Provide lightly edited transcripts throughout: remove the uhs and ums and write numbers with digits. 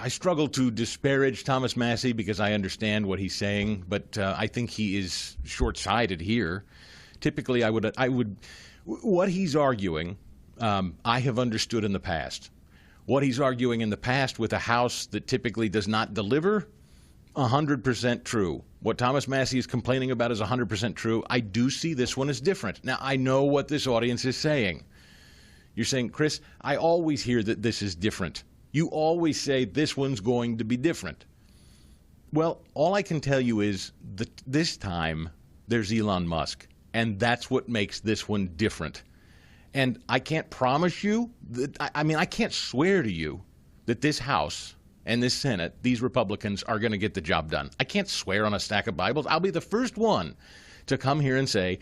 I struggle to disparage Thomas Massey because I understand what he's saying, but I think he is short-sighted here. Typically, what he's arguing, I have understood in the past. What he's arguing in the past with a House that typically does not deliver, 100% true. What Thomas Massey is complaining about is 100% true. I do see this one as different. Now, I know what this audience is saying. You're saying, Chris, I always hear that this is different. You always say this one's going to be different. Well, all I can tell you is that this time there's Elon Musk, and that's what makes this one different. And I can't promise you that, I can't swear to you that this House and this Senate, these Republicans, are going to get the job done. I can't swear on a stack of Bibles. I'll be the first one to come here and say,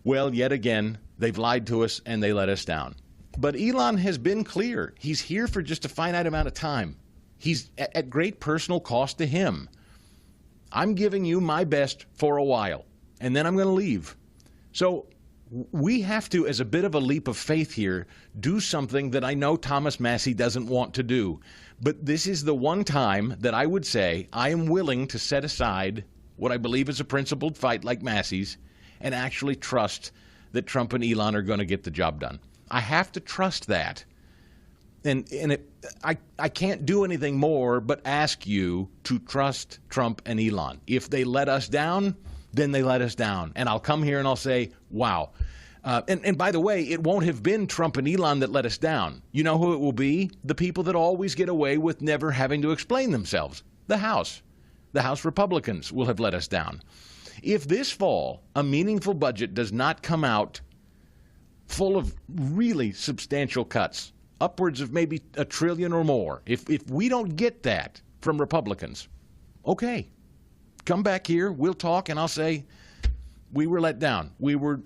well, yet again, they've lied to us and they let us down. But Elon has been clear. He's here for just a finite amount of time. He's at great personal cost to him. I'm giving you my best for a while, and then I'm going to leave. So we have to, as a bit of a leap of faith here, do something that I know Thomas Massey doesn't want to do. But this is the one time that I would say I am willing to set aside what I believe is a principled fight like Massey's and actually trust that Trump and Elon are going to get the job done. I have to trust that. I can't do anything more but ask you to trust Trump and Elon. If they let us down, then they let us down. And I'll come here and I'll say, wow. And by the way, it won't have been Trump and Elon that let us down. You know who it will be? The people that always get away with never having to explain themselves. The House. The House Republicans will have let us down. If this fall a meaningful budget does not come out full of really substantial cuts, upwards of maybe $1 trillion or more, if we don't get that from Republicans, okay, come back here, we'll talk, and I'll say, we were let down. We were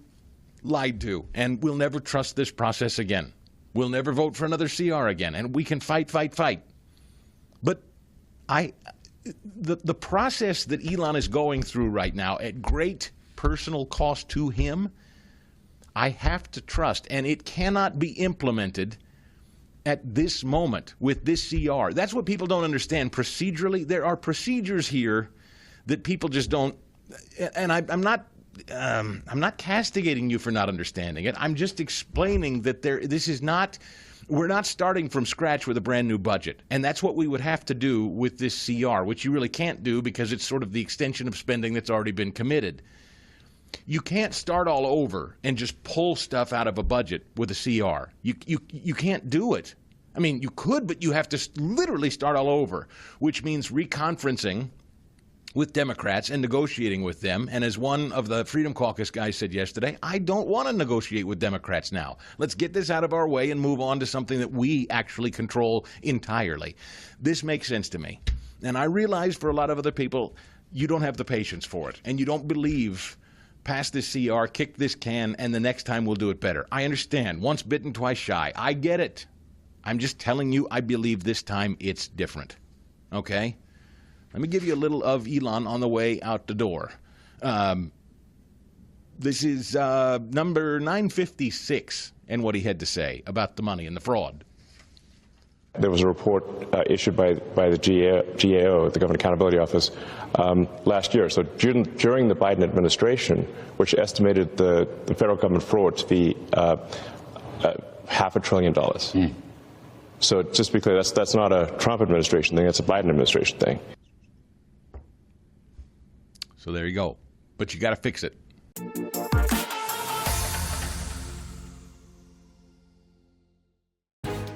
lied to, and we'll never trust this process again. We'll never vote for another CR again, and we can fight. But the process that Elon is going through right now at great personal cost to him, I have to trust, and it cannot be implemented at this moment with this CR. That's what people don't understand. Procedurally, there are procedures here that people just don't, and I'm not castigating you for not understanding it. I'm just explaining that we're not starting from scratch with a brand new budget. And that's what we would have to do with this CR, which you really can't do because it's sort of the extension of spending that's already been committed. You can't start all over and just pull stuff out of a budget with a CR. You can't do it. I mean, you could, but you have to literally start all over, which means reconferencing with Democrats and negotiating with them. And as one of the Freedom Caucus guys said yesterday, I don't want to negotiate with Democrats now. Let's get this out of our way and move on to something that we actually control entirely. This makes sense to me. And I realize for a lot of other people, you don't have the patience for it. And you don't believe pass this CR, kick this can, and the next time we'll do it better. I understand. Once bitten, twice shy. I get it. I'm just telling you, I believe this time it's different. Okay? Let me give you a little of Elon on the way out the door. This is number 956 and what he had to say about the money and the fraud. There was a report issued by the GAO, the Government Accountability Office, last year. So during the Biden administration, which estimated the federal government fraud to be $500 billion. So just to be clear, that's not a Trump administration thing, that's a Biden administration thing. So there you go. But you got to fix it.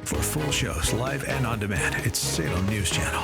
For full shows, live and on demand, it's Salem News Channel.